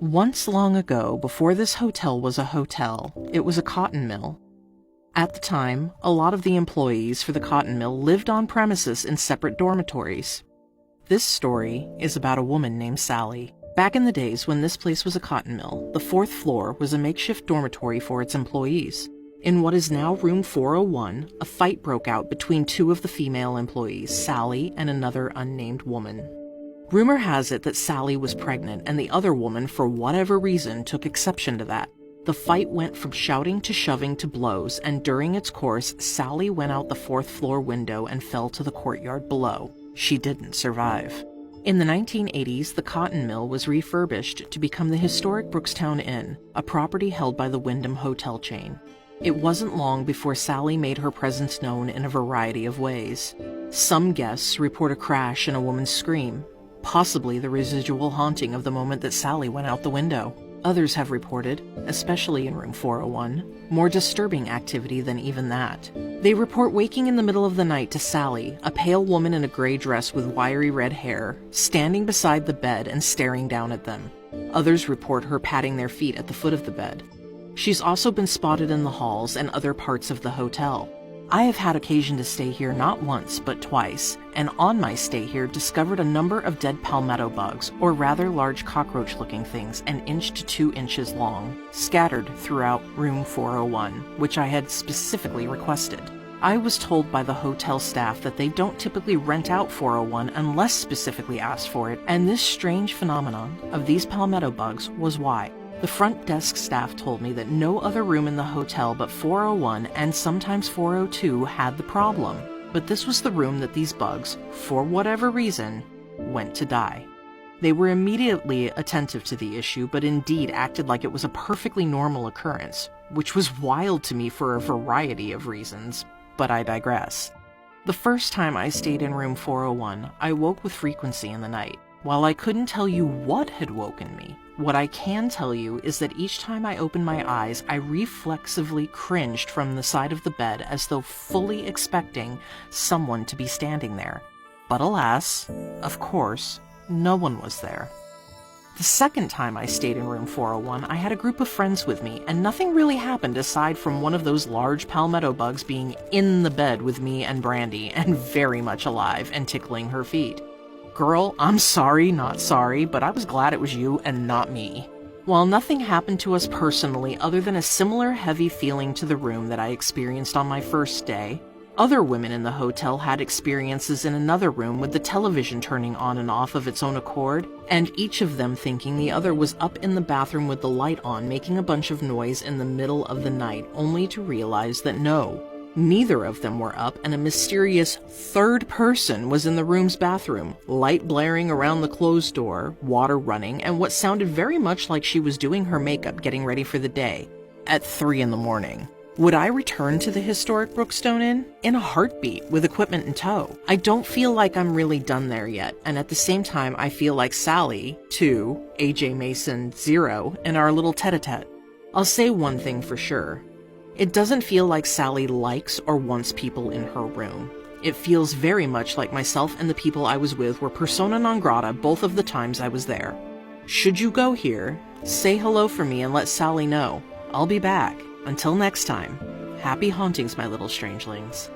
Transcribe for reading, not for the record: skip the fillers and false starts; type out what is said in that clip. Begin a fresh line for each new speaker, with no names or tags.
Once long ago, before this hotel was a hotel, it was a cotton mill. At the time, a lot of the employees for the cotton mill lived on premises in separate dormitories. This story is about a woman named Sally. Back in the days when this place was a cotton mill, the fourth floor was a makeshift dormitory for its employees. In what is now room 401, a fight broke out between two of the female employees, Sally and another unnamed woman. Rumor has it that Sally was pregnant, and the other woman, for whatever reason, took exception to that. The fight went from shouting to shoving to blows, and during its course, Sally went out the fourth floor window and fell to the courtyard below. She didn't survive. In the 1980s, the cotton mill was refurbished to become the historic Brookstown Inn, a property held by the Wyndham Hotel chain. It wasn't long before Sally made her presence known in a variety of ways. Some guests report a crash and a woman's scream, possibly the residual haunting of the moment that Sally went out the window. Others have reported, especially in room 401, more disturbing activity than even that. They report waking in the middle of the night to Sally, a pale woman in a gray dress with wiry red hair, standing beside the bed and staring down at them. Others report her patting their feet at the foot of the bed. She's also been spotted in the halls and other parts of the hotel. I have had occasion to stay here not once, but twice, and on my stay here discovered a number of dead palmetto bugs, or rather large cockroach-looking things, an inch to 2 inches long, scattered throughout room 401, which I had specifically requested. I was told by the hotel staff that they don't typically rent out 401 unless specifically asked for it, and this strange phenomenon of these palmetto bugs was why. The front desk staff told me that no other room in the hotel but 401 and sometimes 402 had the problem, but this was the room that these bugs, for whatever reason, went to die. They were immediately attentive to the issue, but indeed acted like it was a perfectly normal occurrence, which was wild to me for a variety of reasons, but I digress. The first time I stayed in room 401, I woke with frequency in the night. While I couldn't tell you what had woken me, what I can tell you is that each time I opened my eyes, I reflexively cringed from the side of the bed as though fully expecting someone to be standing there. But alas, of course, no one was there. The second time I stayed in room 401, I had a group of friends with me, and nothing really happened aside from one of those large palmetto bugs being in the bed with me and Brandy, and very much alive and tickling her feet. Girl, I'm sorry, not sorry, but I was glad it was you and not me. While nothing happened to us personally other than a similar heavy feeling to the room that I experienced on my first day, other women in the hotel had experiences in another room with the television turning on and off of its own accord, and each of them thinking the other was up in the bathroom with the light on making a bunch of noise in the middle of the night, only to realize that no, neither of them were up, and a mysterious third person was in the room's bathroom, light blaring around the closed door, water running, and what sounded very much like she was doing her makeup getting ready for the day, at 3 in the morning. Would I return to the historic Brookstone Inn? In a heartbeat, with equipment in tow. I don't feel like I'm really done there yet, and at the same time I feel like Sally, 2, AJ Mason, 0, and our little tete-a-tete. I'll say one thing for sure. It doesn't feel like Sally likes or wants people in her room. It feels very much like myself and the people I was with were persona non grata both of the times I was there. Should you go here, say hello for me and let Sally know. I'll be back. Until next time, happy hauntings, my little strangelings.